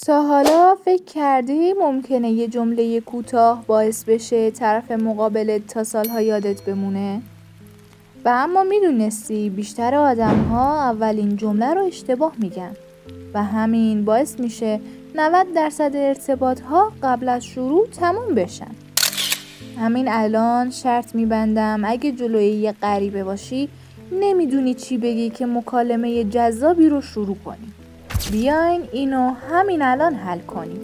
تا حالا فکر کردی ممکنه یه جمله کوتاه باعث بشه طرف مقابلت تا سالها یادت بمونه؟ و اما میدونستی بیشتر آدم‌ها اولین جمله رو اشتباه میگن و همین باعث میشه 90% ارتباط‌ها قبل از شروع تموم بشن. همین الان شرط میبندم اگه جلوی یه غریبه باشی نمیدونی چی بگی که مکالمه جذابی رو شروع کنی. بیاین اینو همین الان حل کنیم.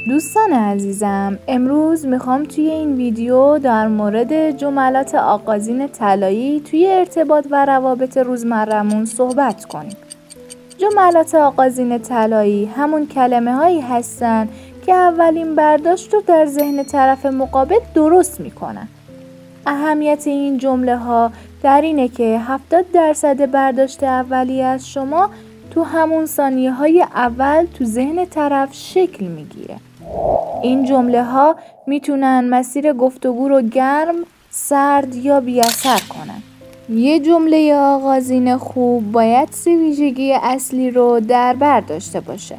دوستان عزیزم، امروز میخوام توی این ویدیو در مورد جملات آغازین طلایی توی ارتباط و روابط روزمرمون صحبت کنیم. جملات آغازین طلایی همون کلمه هایی هستن که اولین برداشت رو در ذهن طرف مقابل درست میکنن. اهمیت این جمله ها در اینه که 70% برداشت اولیه از شما تو همون ثانیه های اول تو ذهن طرف شکل میگیره. این جمله ها میتونن مسیر گفتگو رو گرم، سرد یا بی‌اثر کنن. یه جمله آغازین خوب باید 3 ویژگی اصلی رو در بر داشته باشه: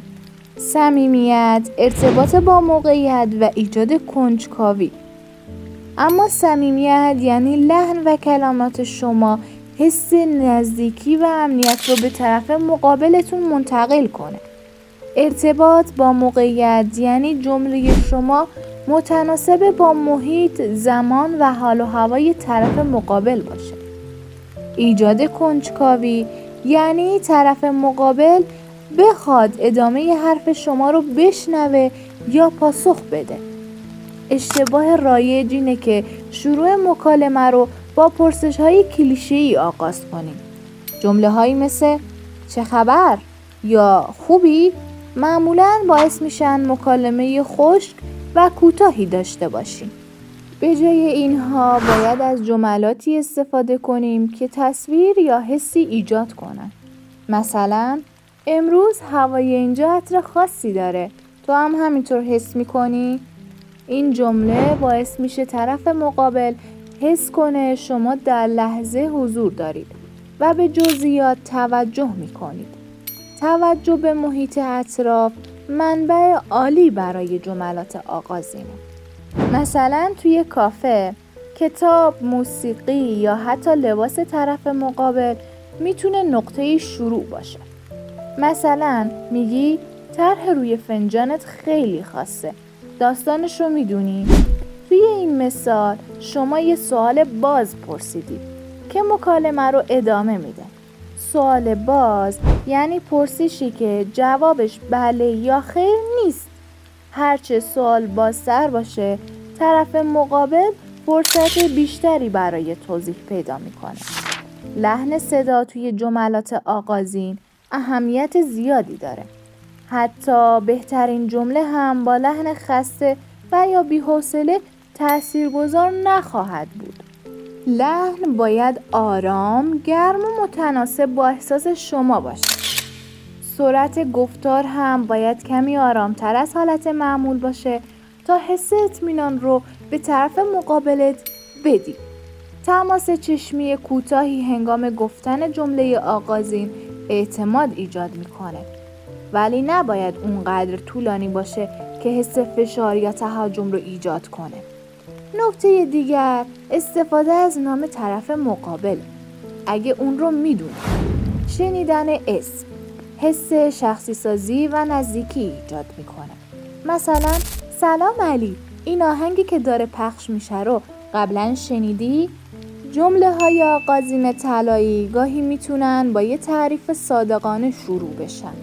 صمیمیت، ارتباط با موقعیت و ایجاد کنجکاوی. اما صمیمیت یعنی لحن و کلمات شما حس نزدیکی و امنیت رو به طرف مقابلتون منتقل کنه. ارتباط با موقعیت یعنی جمله شما متناسب با محیط، زمان و حال و هوای طرف مقابل باشه. ایجاد کنجکاوی یعنی طرف مقابل بخواد ادامه حرف شما رو بشنوه یا پاسخ بده. اشتباه رایج اینه که شروع مکالمه رو با پرسش‌های کلیشه‌ای آغاز کنیم. جمله‌هایی مثل چه خبر یا خوبی معمولاً باعث میشن مکالمه خشک و کوتاهی داشته باشیم. به جای اینها باید از جملاتی استفاده کنیم که تصویر یا حسی ایجاد کنن. مثلا امروز هوای اینجا عطر خاصی داره، تو هم همینطور حس میکنی؟ این جمله باعث میشه طرف مقابل حس کنه شما در لحظه حضور دارید و به جزئیات توجه میکنید. توجه به محیط اطراف منبع عالی برای جملات آغازینه. مثلا توی کافه، کتاب، موسیقی یا حتی لباس طرف مقابل میتونه نقطه شروع باشه. مثلا میگی طرح روی فنجانت خیلی خاصه، داستانش رو میدونی؟ توی این مثال شما یه سوال باز پرسیدید که مکالمه رو ادامه میده. سوال باز یعنی پرسشی که جوابش بله یا خیر نیست. هرچه سوال بازتر باشه طرف مقابل فرصت بیشتری برای توضیح پیدا میکنه. لحن صدا توی جملات آغازین اهمیت زیادی داره. حتی بهترین جمله هم با لحن خسته و یا بی‌حوصله تاثیرگذار نخواهد بود. لحن باید آرام، گرم و متناسب با احساس شما باشه. سرعت گفتار هم باید کمی آرامتر از حالت معمول باشه تا حس اطمینان رو به طرف مقابلت بدی. تماس چشمی کوتاهی هنگام گفتن جمله آغازین اعتماد ایجاد میکنه، ولی نباید اونقدر طولانی باشه که حس فشار یا تهاجم رو ایجاد کنه. نکته دیگر استفاده از نام طرف مقابل اگه اون رو میدونه. شنیدن اسم حس شخصی سازی و نزدیکی ایجاد میکنه. مثلا سلام علی، این آهنگی که داره پخش میشه رو قبلا شنیدی؟ جمله های آغازین طلایی گاهی میتونن با یه تعریف صادقانه شروع بشن،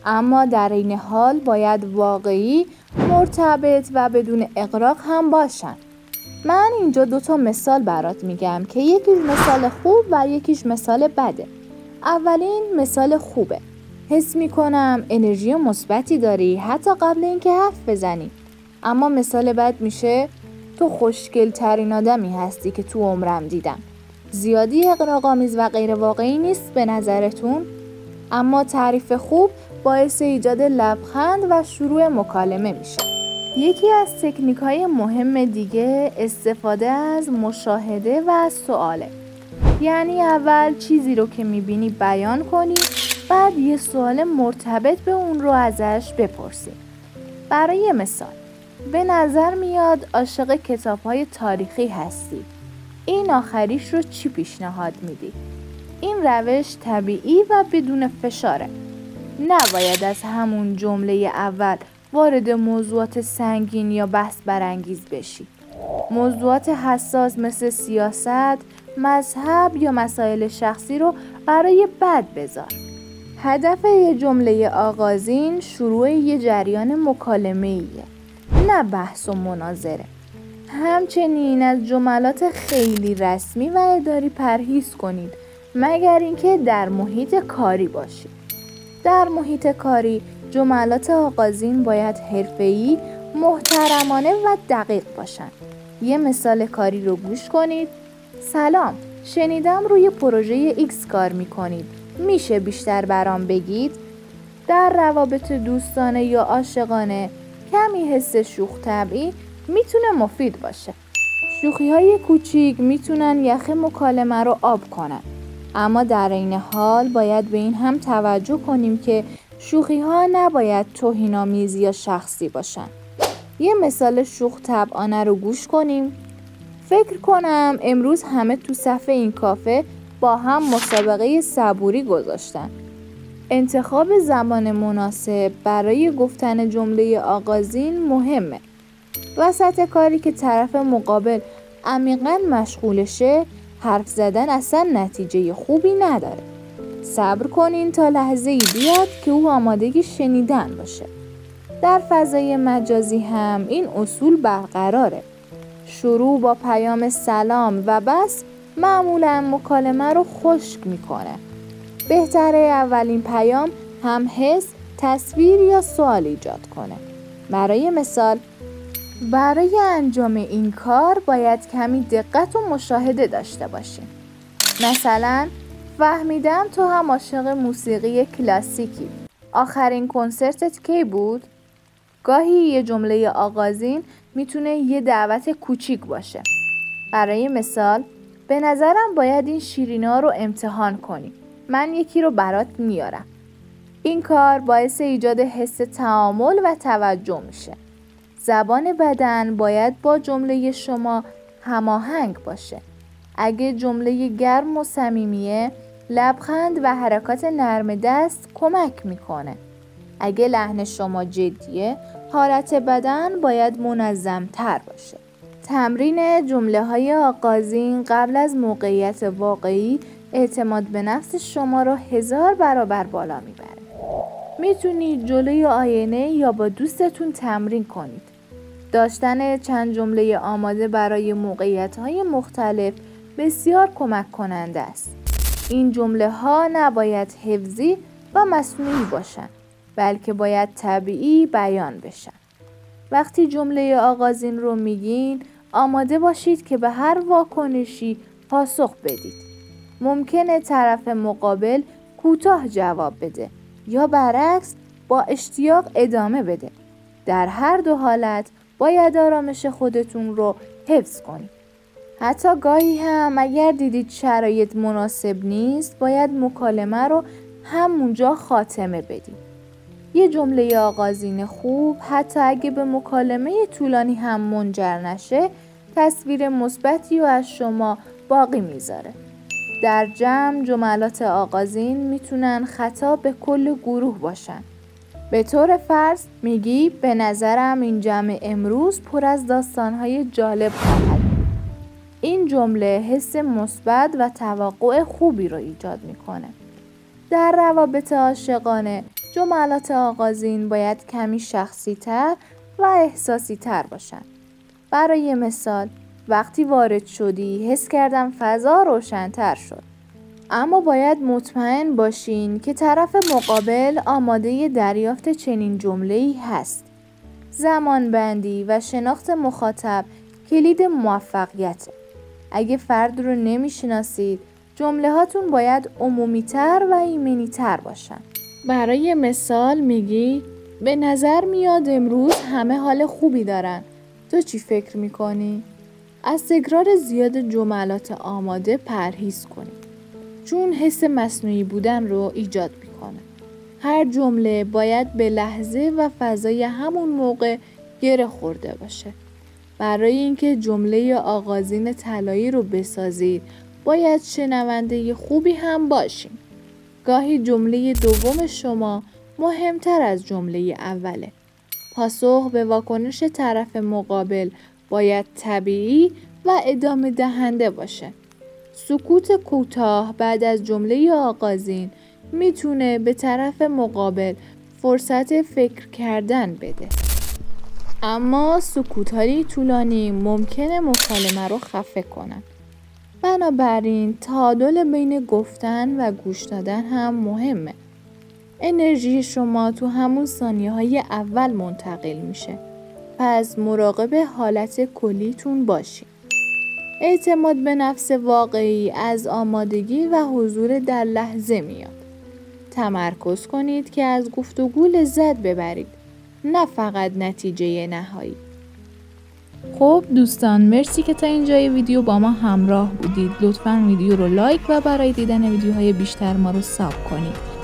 اما در این حال باید واقعی، مرتبط و بدون اغراق هم باشن. من اینجا 2 مثال برات میگم که یکیش مثال خوب و یکیش مثال بده. اولین مثال خوبه: حس میکنم انرژی مثبتی داری حتی قبل اینکه حرف بزنی. اما مثال بد میشه: تو خوشگل ترین آدمی هستی که تو عمرم دیدم. زیادی اغراق‌آمیز و غیر واقعی نیست به نظرتون؟ اما تعریف خوب باعث ایجاد لبخند و شروع مکالمه میشه. یکی از تکنیک‌های مهم دیگه استفاده از مشاهده و سواله. یعنی اول چیزی رو که میبینی بیان کنی بعد یه سوال مرتبط به اون رو ازش بپرسید. برای مثال، به نظر میاد عاشق کتاب‌های تاریخی هستی. این آخریش رو چی پیشنهاد میدی؟ این روش طبیعی و بدون فشاره. نباید از همون جمله اول وارد موضوعات سنگین یا بحث برانگیز بشی. موضوعات حساس مثل سیاست، مذهب یا مسائل شخصی رو برای بعد بذار. هدف یه جمله آغازین شروع یه جریان مکالمه‌ایه، نه بحث و مناظره. همچنین از جملات خیلی رسمی و اداری پرهیز کنید، مگر اینکه در محیط کاری باشید. در محیط کاری جملات آغازین باید حرفه‌ای، محترمانه و دقیق باشن. یه مثال کاری رو گوش کنید. سلام، شنیدم روی پروژه X کار میکنید. میشه بیشتر برام بگید؟ در روابط دوستانه یا عاشقانه کمی حس شوخ طبعی میتونه مفید باشه. شوخی‌های کوچیک میتونن یخ مکالمه رو آب کنن. اما در این حال باید به این هم توجه کنیم که شوخی‌ها نباید توهین‌آمیز یا شخصی باشن. یه مثال شوخ طبعانه رو گوش کنیم. فکر کنم امروز همه تو صف این کافه با هم مسابقه صبوری گذاشتن. انتخاب زمان مناسب برای گفتن جمله آغازین مهمه. وسط کاری که طرف مقابل عمیقاً مشغولشه، حرف زدن اصلا نتیجه خوبی نداره. صبر کنین تا لحظه‌ای بیاد که او آماده شنیدن باشه. در فضای مجازی هم این اصول برقراره. شروع با پیام سلام و بس معمولاً مکالمه رو خشک میکنه. بهتره اولین پیام هم حس، تصویر یا سوال ایجاد کنه. برای مثال، برای انجام این کار باید کمی دقت و مشاهده داشته باشیم. مثلا، فهمیدم تو هم عاشق موسیقی کلاسیکی. آخرین کنسرتت کی بود؟ گاهی یه جمله آغازین میتونه یه دعوت کوچیک باشه. برای مثال، به نظرم باید این شیرینا رو امتحان کنی. من یکی رو برات میارم. این کار باعث ایجاد حس تعامل و توجه میشه. زبان بدن باید با جمله شما هماهنگ باشه. اگه جمله گرم و صمیمیه، لبخند و حرکات نرم دست کمک میکنه. اگه لحن شما جدیه، حالت بدن باید منظم تر باشه. تمرین جمله های آغازین قبل از موقعیت واقعی اعتماد به نفس شما رو 1000 برابر بالا میبره. میتونید جلوی آینه یا با دوستتون تمرین کنید. داشتن چند جمله آماده برای موقعیت‌های مختلف بسیار کمک کننده است. این جمله ها نباید حفظی و مصنوعی باشن، بلکه باید طبیعی بیان بشن. وقتی جمله آغازین رو میگین، آماده باشید که به هر واکنشی پاسخ بدید. ممکنه طرف مقابل کوتاه جواب بده یا برعکس با اشتیاق ادامه بده. در هر دو حالت باید آرامش خودتون رو حفظ کنید. حتی گاهی هم اگر دیدید شرایط مناسب نیست، باید مکالمه رو همونجا خاتمه بدید. یه جمله آغازین خوب حتی اگه به مکالمه طولانی هم منجر نشه، تصویر مثبتی رو از شما باقی میذاره. در جمع جملات آغازین میتونن خطاب به کل گروه باشن. به طور فرض میگی به نظرم این جمع امروز پر از داستانهای جالب خواهد. این جمله حس مثبت و توقع خوبی رو ایجاد میکنه. در روابط عاشقانه جملات آغازین باید کمی شخصی تر و احساسی تر باشن. برای مثال، وقتی وارد شدی حس کردم فضا روشن‌تر شد. اما باید مطمئن باشین که طرف مقابل آماده دریافت چنین جمله‌ای هست. زمان بندی و شناخت مخاطب کلید موفقیته. اگه فرد رو نمیشناسید، جمله هاتون باید عمومی‌تر و ایمنی‌تر باشن. برای مثال میگی به نظر میاد امروز همه حال خوبی دارن. تو چی فکر میکنی؟ از تکرار زیاد جملات آماده پرهیز کنید، چون حس مصنوعی بودن رو ایجاد میکنه. هر جمله باید به لحظه و فضای همون موقع گره خورده باشه. برای اینکه جمله آغازین طلایی رو بسازید، باید شنونده خوبی هم باشین. گاهی جمله دوم شما مهمتر از جمله اوله. پاسخ به واکنش طرف مقابل باید طبیعی و ادامه دهنده باشه. سکوت کوتاه بعد از جمله آغازین میتونه به طرف مقابل فرصت فکر کردن بده. اما سکوت‌های طولانی ممکنه مکالمه رو خفه کنن. بنابراین تعادل بین گفتن و گوش دادن هم مهمه. انرژی شما تو همون ثانیه‌های اول منتقل میشه. پس مراقب حالت کلیتون باشید. اعتماد به نفس واقعی از آمادگی و حضور در لحظه میاد. تمرکز کنید که از گفتگو لذت ببرید، نه فقط نتیجه نهایی. خب دوستان، مرسی که تا اینجای ویدیو با ما همراه بودید. لطفاً ویدیو رو لایک و برای دیدن ویدیوهای بیشتر ما رو ساب کنید.